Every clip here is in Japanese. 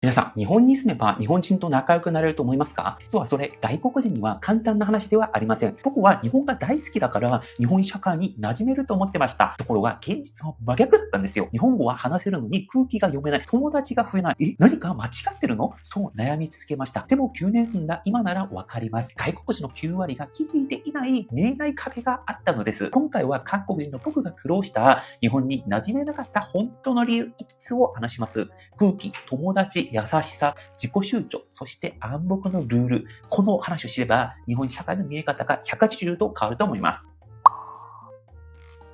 皆さん、日本に住めば日本人と仲良くなれると思いますか？実はそれ、外国人には簡単な話ではありません。僕は日本が大好きだから、日本社会に馴染めると思ってました。ところが、現実は真逆だったんですよ。日本語は話せるのに空気が読めない。友達が増えない。何か間違ってるの？そう悩み続けました。でも9年住んだ今ならわかります。外国人の9割が気づいていない見えない壁があったのです。今回は韓国人の僕が苦労した日本に馴染めなかった本当の理由5つを話します。空気、友達、優しさ、自己主張、そして暗黙のルール。この話を知れば、日本社会の見え方が180度変わると思います。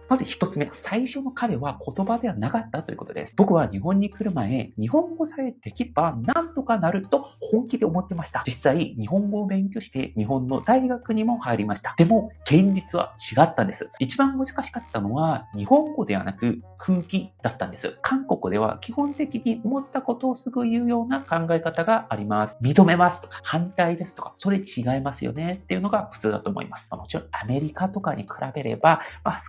まず一つ目、最初の壁は言葉ではなかったということです。僕は日本に来る前、日本語さえできればなんとかなると本気で思ってました。実際、日本語を勉強して日本の大学にも入りました。でも、現実は違ったんです。一番難しかったのは、日本語ではなく空気だったんです。韓国では基本的に思ったことをすぐ言うような考え方があります。認めますとか、反対ですとか、それ違いますよねっていうのが普通だと思います。もちろんアメリカとかに比べれば、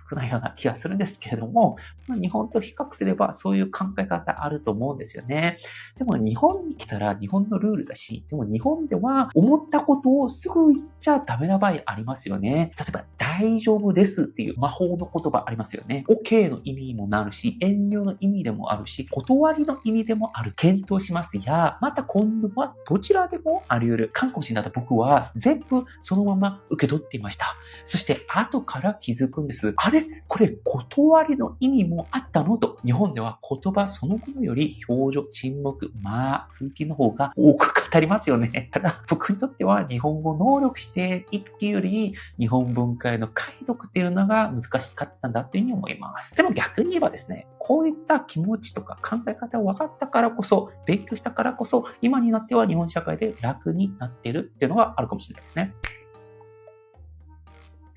少ないような気がするんですけれども、日本と比較すればそういう考え方あると思うんですよね。でも日本に来たら日本のルールだし、でも日本では思ったことをすぐ言っちゃダメな場合ありますよね。例えば大丈夫ですっていう魔法の言葉ありますよね。OK の意味にもなるし、遠慮の意味でもあるし、断りの意味でもある。検討しますや、また今度はどちらでもあり得る。韓国人だった僕は全部そのまま受け取っていました。そして後から気づくんです。あれ？これ断りの意味もあったのと。日本では言葉そのものより表情、沈黙、空気の方が多く語りますよね。ただ僕にとっては日本語を能力していくより日本文化への解読っていうのが難しかったんだというふうに思います。でも逆に言えばですね、こういった気持ちとか考え方を分かったからこそ、勉強したからこそ、今になっては日本社会で楽になっているっていうのがあるかもしれないですね。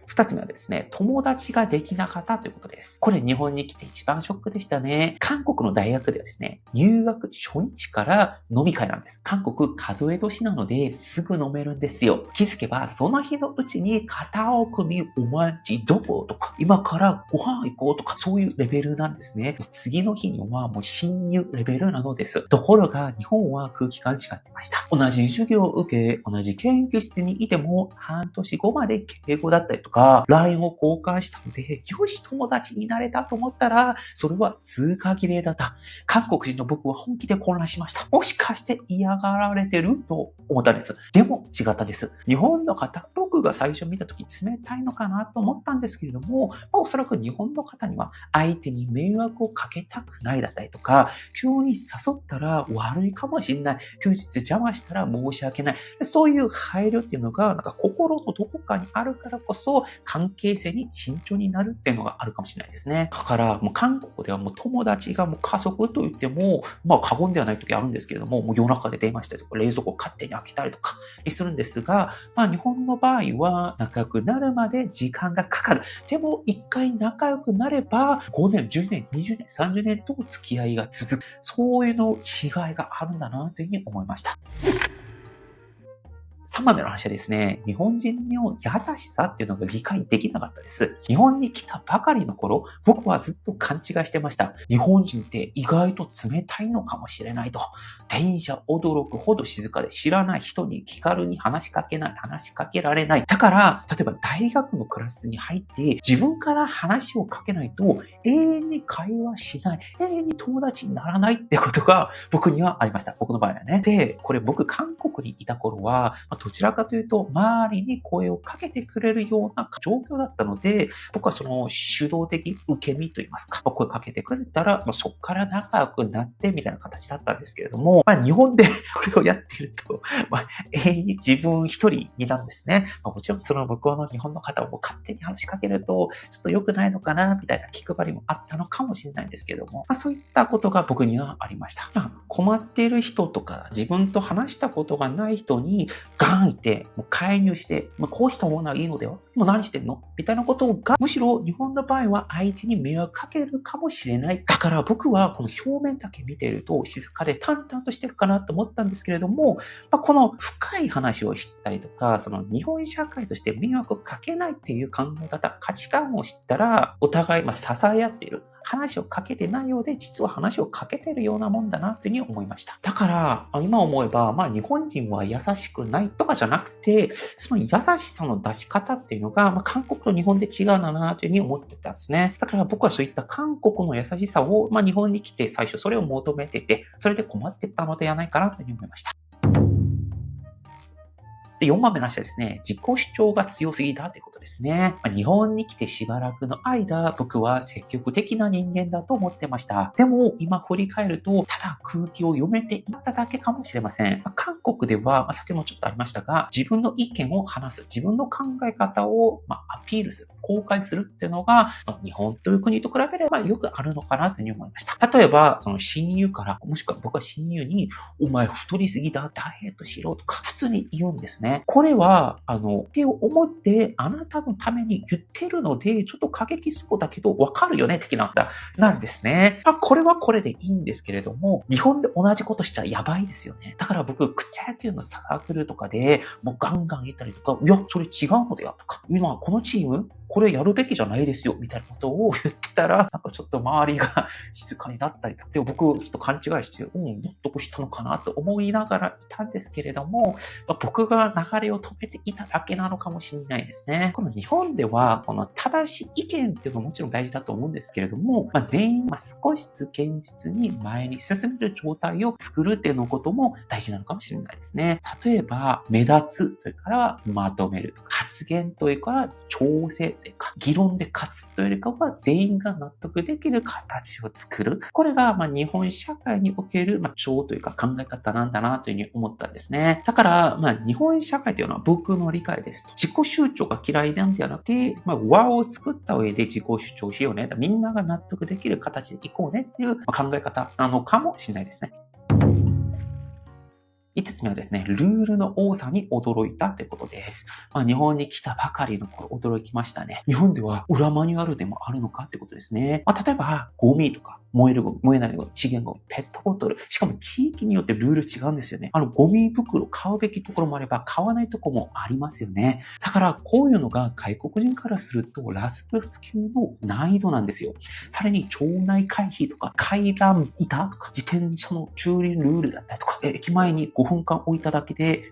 二つ目はですね、友達ができなかったということです。これ日本に来て一番ショックでしたね。韓国の大学ではですね、入学初日から飲み会なんです。韓国数え年なのですぐ飲めるんですよ。気づけばその日のうちに片を組みお前んちどことか、今からご飯行こうとか、そういうレベルなんですね。次の日にはもう親友レベルなのです。ところが日本は空気感違ってました。同じ授業を受け、同じ研究室にいても半年後まで敬語だったりとか、LINE を交換したので、よし友達になれたと思ったら、それは通過儀礼だった。韓国人の僕は本気で混乱しました。もしかして嫌がられてると思ったんです。でも違ったんです。日本の方、僕が最初見た時冷たいのかなと思ったんですけれども、おそらく日本の方には相手に迷惑をかけたくないだったりとか、急に誘ったら悪いかもしれない。休日邪魔したら申し訳ない。そういう配慮っていうのが、心のどこかにあるからこそ、関係性に慎重になるっていうのがあるかもしれないですね。だから、もう韓国ではもう友達がもう家族と言っても、過言ではない時あるんですけれども、もう夜中で電話したりとか、冷蔵庫を勝手に開けたりとかするんですが、日本の場合は仲良くなるまで時間がかかる。でも、一回仲良くなれば、5年、10年、20年、30年と付き合いが続く。そういうの違いがあるんだなというふうに思いました。3番目の話はですね、日本人の優しさっていうのが理解できなかったです。日本に来たばかりの頃、僕はずっと勘違いしてました。日本人って意外と冷たいのかもしれないと。電車驚くほど静かで知らない人に気軽に話しかけない、話しかけられない。だから、例えば大学のクラスに入って自分から話をかけないと永遠に会話しない、永遠に友達にならないってことが僕にはありました。僕の場合はね。で、これ僕韓国にいた頃は、どちらかというと、周りに声をかけてくれるような状況だったので、僕はその主導的受け身といいますか、声かけてくれたら、そこから仲良くなってみたいな形だったんですけれども、日本でこれをやっていると、永遠に自分一人になるんですね。もちろんその向こうの日本の方を勝手に話しかけると、ちょっと良くないのかな、みたいな気配りもあったのかもしれないんですけれども、そういったことが僕にはありました。困っている人とか、自分と話したことがない人に、ガンいて、もう介入して、こうした方がいいのでは？もう何してんの？みたいなことが、むしろ日本の場合は相手に迷惑かけるかもしれない。だから僕はこの表面だけ見ていると静かで淡々としてるかなと思ったんですけれども、この深い話を知ったりとか、その日本社会として迷惑をかけないっていう考え方、価値観を知ったら、お互い支え合っている。話をかけてないようで、実は話をかけてるようなもんだなというふうに思いました。だから、今思えば、日本人は優しくないとかじゃなくて、その優しさの出し方っていうのが、韓国と日本で違うんだなというふうに思ってたんですね。だから僕はそういった韓国の優しさを、日本に来て最初それを求めてて、それで困ってたのではないかなというふうに思いました。で、4番目の話はですね、自己主張が強すぎだということですね。日本に来てしばらくの間、僕は積極的な人間だと思ってました。でも、今振り返ると、ただ空気を読めていっただけかもしれません。韓国では、先ほどもちょっとありましたが、自分の意見を話す、自分の考え方を、アピールする、公開するっていうのが、日本という国と比べればよくあるのかなというふうに思いました。例えば、その親友から、もしくは僕は親友に、お前太りすぎだ、ダイエットしろとか、普通に言うんですね。これは、手を思ってあなたのために言ってるので、ちょっと過激そうだけど、わかるよね、的なんですね。これはこれでいいんですけれども、日本で同じことしちゃやばいですよね。だから僕、草野球のサークルとかで、もうガンガン言ったりとか、いや、それ違うのでやとか、今このチーム、これやるべきじゃないですよ、みたいなことを言ってたら、ちょっと周りが静かになったりとか、で僕、ちょっと勘違いして、納得したのかなと思いながらいたんですけれども、僕が流れを止めていただけなのかもしれないですね。この日本では、この正しい意見っていうのももちろん大事だと思うんですけれども、全員少しずつ現実に前に進める状態を作るっていうのことも大事なのかもしれないですね。例えば、目立つというからまとめるとか、発言というから調整というか、議論で勝つというよりかは全員が納得できる形を作る。これが日本社会におけるというか考え方なんだなというふうに思ったんですね。だから、日本社会というのは僕の理解ですと、自己主張が嫌いなんではなくて、輪を作った上で自己主張しようね。みんなが納得できる形でいこうねっていう考え方なのかもしれないですね。5つ目はですね、ルールの多さに驚いたということです。日本に来たばかりの頃驚きましたね。日本では裏マニュアルでもあるのかってことですね。例えば、ゴミとか、燃えるゴミ、燃えないゴミ、資源ゴミ、ペットボトル。しかも地域によってルール違うんですよね。ゴミ袋買うべきところもあれば、買わないところもありますよね。だから、こういうのが外国人からすると、ラスボス級の難易度なんですよ。さらに、町内回避とか、回覧板とか、自転車の駐輪ルールだったりとか、駅前に5分間置いただけで、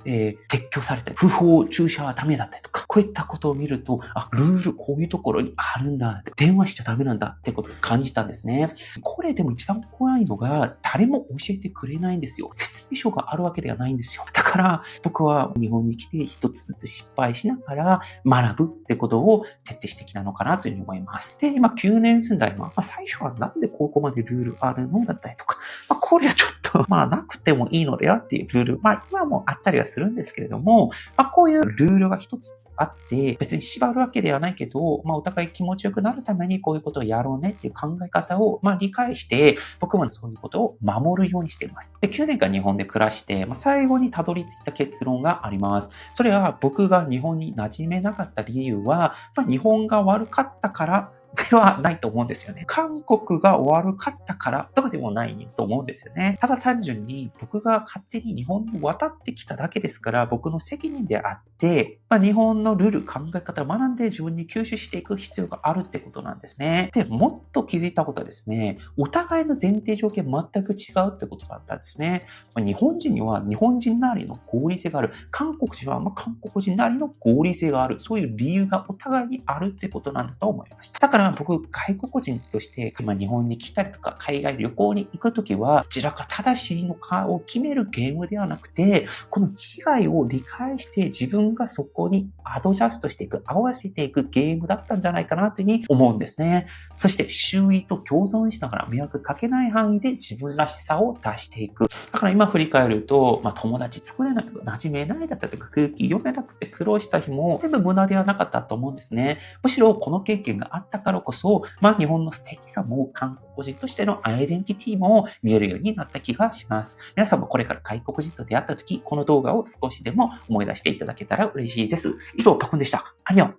撤去されたり、不法駐車はダメだったりとか、こういったことを見ると、ルールこういうところにあるんだって、電話しちゃダメなんだってことを感じたんですね。これでも一番怖いのが、誰も教えてくれないんですよ。説明書があるわけではないんですよ。だから、僕は日本に来て一つずつ失敗しながら学ぶってことを徹底してきたのかなというふうに思います。で、今9年住んだ今、最初はなんでここまでルールあるのだったりとか、これはちょっと、なくてもいいのではっていうルール、今もあったりはするんですけれども、こういうルールが一つあって、別に縛るわけではないけど、お互い気持ちよくなるためにこういうことをやろうねっていう考え方を、理解して、僕もそういうことを守るようにしています。で、9年間日本で暮らして、最後にたどり着いた結論があります。それは僕が日本に馴染めなかった理由は、日本が悪かったからではないと思うんですよね。韓国が悪かったからとかでもないと思うんですよね。ただ単純に僕が勝手に日本に渡ってきただけですから僕の責任であって、日本のルール、考え方を学んで自分に吸収していく必要があるってことなんですね。で、もっと気づいたことはですね、お互いの前提条件全く違うってことだったんですね。日本人には日本人なりの合理性がある。韓国人は韓国人なりの合理性がある。そういう理由がお互いにあるってことなんだと思いました。だから僕、外国人として今日本に来たりとか海外旅行に行くときは、どちらが正しいのかを決めるゲームではなくて、この違いを理解して自分がそこにアドジャストしていく、合わせていくゲームだったんじゃないかなというふうに思うんですね。そして周囲と共存しながら迷惑かけない範囲で自分らしさを出していく。だから今振り返ると、友達作れないとか馴染めないだったりとか空気読めなくて苦労した日も全部無駄ではなかったと思うんですね。むしろこの経験があったからこそ、日本の素敵さも韓国人としてのアイデンティティも見えるようになった気がします。皆さんもこれから外国人と出会った時、この動画を少しでも思い出していただけたら嬉しいです。以上、パクンでした。アニョン。